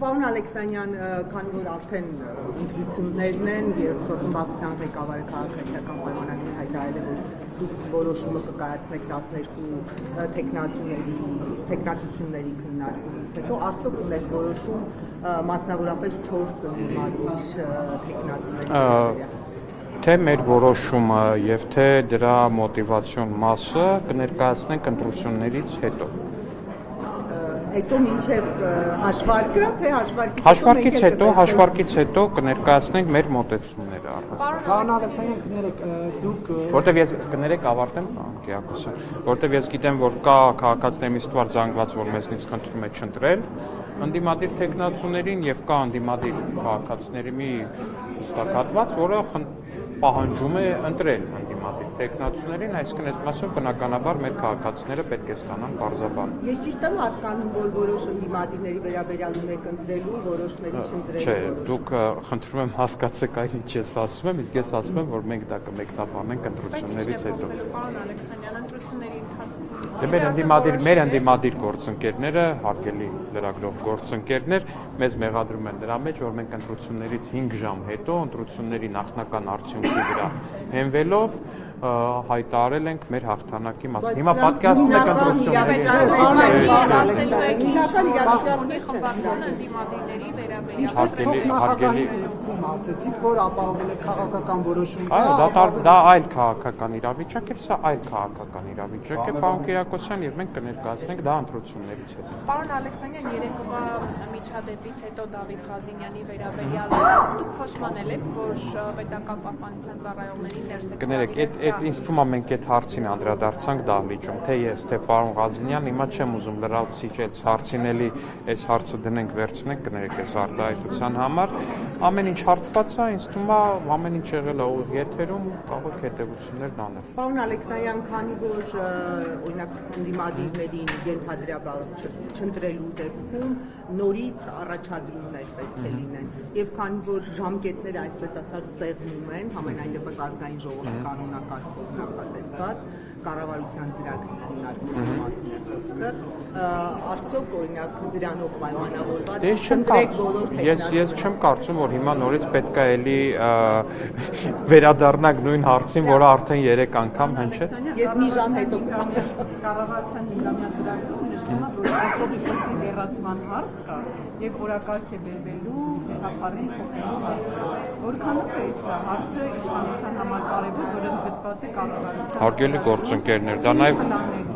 Պարոն Ալեքսանյան, քանի որ արդեն ընտրություններն են եւ խմբակցության ղեկավարը քաղաքացիական պայմանագրի հայտարարել է, որ դուք որոշումը կկայացնեք 12 տեխնացությունների քննարկումից հետո, արդյոք ունեք որոշում մասնավորապես 4 ուրիշ տեխնացիաների թե մեր որոշումը եւ թե դրա մոտիվացիոն մասը կներկայացնենք ընտրություններից հետո։ Հետո մինչև հաշվարկը, թե հաշվարկից հետո կներկայացնենք մեր մոտեցումները առհասարակ։ Պարոն Ալեքսանյան, կներեք, դուք որտեվ ես կներեք ավարտեմ, Կիակոսյան, որտեվ ես գիտեմ, որ կա քաղաքացիների մի ստվար զանգված, որ մեզնից խնդրում է չընտրել ընդդիմադիր տեխնացուներին եւ կա ընդդիմադիր քաղաքացիների մի հստակատված, որը պահանջում է ընտրել ընդդիմադիր տեխնացուներին, այսինքն այս մասով բնականաբար մեր քաղաքացիները պետք է ստանան բարձաբան։ Ես ճիշտ եմ հասկանում, որ որոշ ընդդիմադիրների վերաբերյալ ունեք ընտրելու, որոշների չընտրելու։ Չէ, դուք խնդրում եմ հասկացեք այն ինչ ես ասում եմ, իսկ ես ասում եմ, որ մենք դա կմեկնաբանենք ընտրություններից հետո։ Պարոն Ալեքսանյան, ընտրությունների ընթացքում Դե մեր ընդդիմադիր գործընկերները, հարգելի լրագրող գործընկերներ, մեզ մեղադրում են դրա մեջ, որ մենք ընտրություններից 5 ժամ հետո ընտրությունների նախնական արդյունքի վրա հենվելով հայտարարել ենք մեր հաղթանակի մասին։ Հիմա պատկերացնում եք ընտրությունների ասեցիք, որ ապահովել է քաղաքական որոշում։ Դա այլ քաղաքական իրավիճակ է, սա այլ քաղաքական իրավիճակ է, պարոն Կիրակոսյան, եւ մենք կներկայացնենք դա ընտրություններից հետո։ Պարոն Ալեքսանյան, երեկովա միջադեպից հետո Դավիթ Ղազինյանի վերաբերյալ դուք փոշմանել եք, որ պետական պահպանության ծառայողների ներս եք։ Կներեք, այդ ինձ թվում է մենք այդ հարցին անդրադարձանք դահլիճում, թե ես, թե պարոն Ղազինյան, հիմա չեմ ուզում լրացուցիչ այս հարցին էլի այս հարցը դնենք վերցնենք, կներեք, այս արտահայտության համար, ամեն ինչ հարթված է, ինձ թվում է ամեն ինչ եղել է եթերում, կարող եք հետևություններ անել։ Պարոն Ալեքսանյան, քանի որ օրինակ ընդդիմադիրներին ենթադրաբար չընտրելու դեպքում նորից առաջադրումներ պետք է լինեն, եւ քանի որ ժամկետները այսպես ասած սեղմում են, համենայն դեպս ազգային ժողովի կանոնակարգով նախատեսված կառավարության ծրագրի քննարկումների մասին է խոսքը, արդյոք օրինակ դրանով պայմանավորված ընտրեք բոլոր տեխնացիաները։ Ես չեմ կարծում, որ հիմա նորից պետք է էլի վերադառնանք նույն հարցին, որը արդեն 3 անգամ հնչեց։ Ես մի ժամ հետո կառավարության հիմնական ծրագրում նշվում է, որ ավտոբուսի հեռացման հարց կա եւ օրակարգ է բերվելու հապարին փոխելու հարց։ Որքանով է սա հարցը իշխանության համար կարևոր, որը գծված է կառավարության։ Հարգելի գործընկերներ,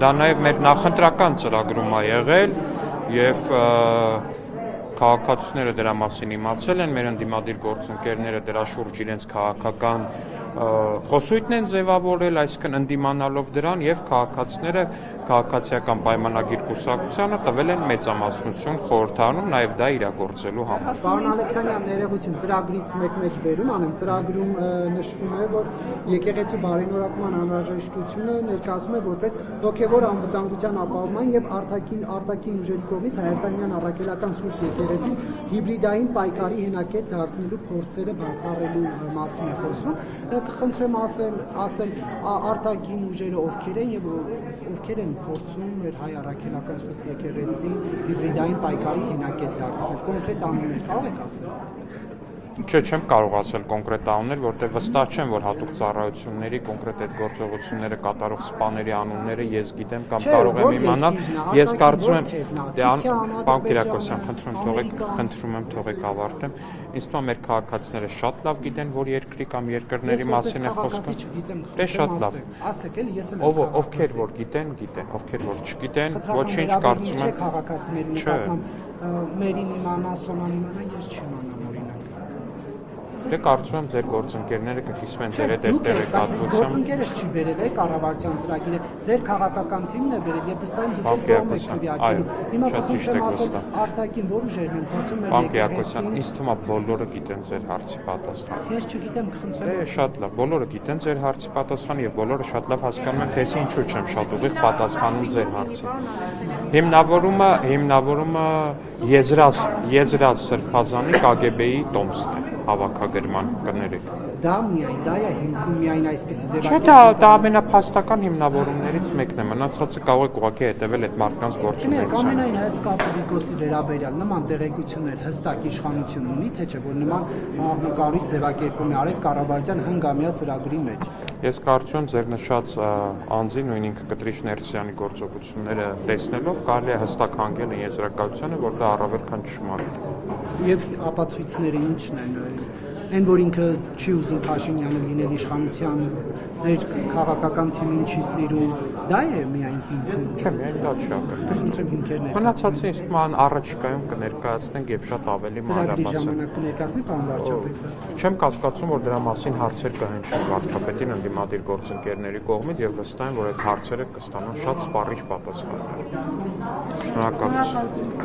դա նաև մեր նախընտրական ծրագրում է եղել եւ քաղաքացիները դրա մասին իմացել են, մեր ընդդիմադիր գործընկերները դրա շուրջ իրենց քաղաքական խոսույթն են ձևավորել, այսինքն ընդդիմանալով դրան եւ քաղաքացիները քաղաքացիական պայմանագիր կուսակցությանը տվել են մեծամասնություն խորհրդարանում նաեւ դա իրագործելու համար։ Պարոն Ալեքսանյան, ներողություն, ծրագրից մեկ վերում անեմ, ծրագրում նշվում է, որ եկեղեցու բարենորոգման անհրաժեշտությունը ներկայացում է որպես հոգեվոր անվտանգության ապահովման եւ արտաքին ուժերի կողմից հայաստանյան առաքելական սուրբ եկեղեցին հիբրիդային պայքարի հենակետ դարձնելու փորձերը բացառելու մասին է խոսվում։ Կխնդրեմ ասել արտաքին ուժերը ովքեր են եւ ովքեր են փորձում մեր հայ առաքելական սուրբ եկեղեցին հիբրիդային պայքարի հենակետ դարձնել, կոնկրետ անուններ կարող եք ասել։ Չէ, չեմ կարող ասել կոնկրետ անուններ, որտեղ վստահ չեմ, որ հատուկ ծառայությունների կոնկրետ այդ գործողությունները կատարող սպաների անունները ես գիտեմ կամ կարող եմ իմանալ։ Ես կարծում եմ, պարոն Կիրակոսյան, խնդրում եմ թողեք ավարտեմ։ Ինձ թվում է մեր քաղաքացիները շատ լավ գիտեն, որ երկրի կամ երկրների մասին է խոսքը։ Դե շատ լավ։ Ասեք էլի, ես էլ ովքեր որ գիտեն, ովքեր որ չգիտեն, ոչինչ կարծում եմ։ Քաղաքացիների նկատմամբ մերին իմանա, Սոնան իմանա, ես չիմանամ օրինակ։ Դե կարծում եմ ձեր գործընկերները կկիսվեն ձեր այդ տեղեկատվությամբ։ Գործընկերս չի բերել է կառավարության ծրագիրը, ձեր քաղաքական թիմն է բերել եւ վստահ եմ դուք կողմ եք քվեարկելու։ Հիմա կխնդրեմ ասել արտաքին որ ուժերն են փորձում մեր եկեղեցին։ Ինձ թվում է բոլորը գիտեն ձեր հարցի պատասխանը։ Ես չգիտեմ, կխնդրեմ։ Դե շատ լավ, բոլորը գիտեն ձեր հարցի պատասխանը եւ բոլորը շատ լավ հասկանում են, թե ինչու չեմ շատ ուղիղ պատասխանում ձեր հարցին։ Հիմնավորումը Եզրաս Սրբազանի KGB-ի տոմսն է, հավաքագրման կներեք։ դա է հիմքում միայն այսպեսի Չէ, դա ամենափաստական հիմնավորումներից մեկն է։ Մնացածը կարող եք ուղղակի հետևել այդ մարդկանց գործունեությանը։ Ամենայն հայց կաթողիկոսի վերաբերյալ նման տեղեկություններ հստակ իշխանություն ունի, թե չէ, որ նման աղմկարիչ ձևակերպում է արել կառավարության հնգամյա ծրագրի մեջ։ Ես կարծում ձեր նշած անձի նույն ինքը Կտրիշ Ներսյանի գործողությունները տեսնելով կարելի է հստակ հանգել եզրակացությանը, որ դա առավել քան ճշմարիտ է։ Եվ ապացույցները ի՞նչն են։ Այն որ ինքը չի ուզում Փաշինյանը լինել իշխանության, ձեր քաղաքական թիմին չի սիրում, դա է միայն հիմքում։ Չէ, միայն դա չի ակրկրում։ Խնդրեմ հիմքերն են։ Մնացածը ինձ թվում է առաջիկայում կներկայացնենք եւ շատ ավելի մանրամասն։ Ժամանակ կներկայացնի պարոն վարչապետը։ Չեմ կասկածում, որ դրա մասին հարցեր կհնչեն վարչապետին ընդդիմադիր գործընկերների կողմից եւ վստահ եմ, որ այդ հարցերը կստանան շատ սպառիչ պատասխաններ։ Շնորհակալություն։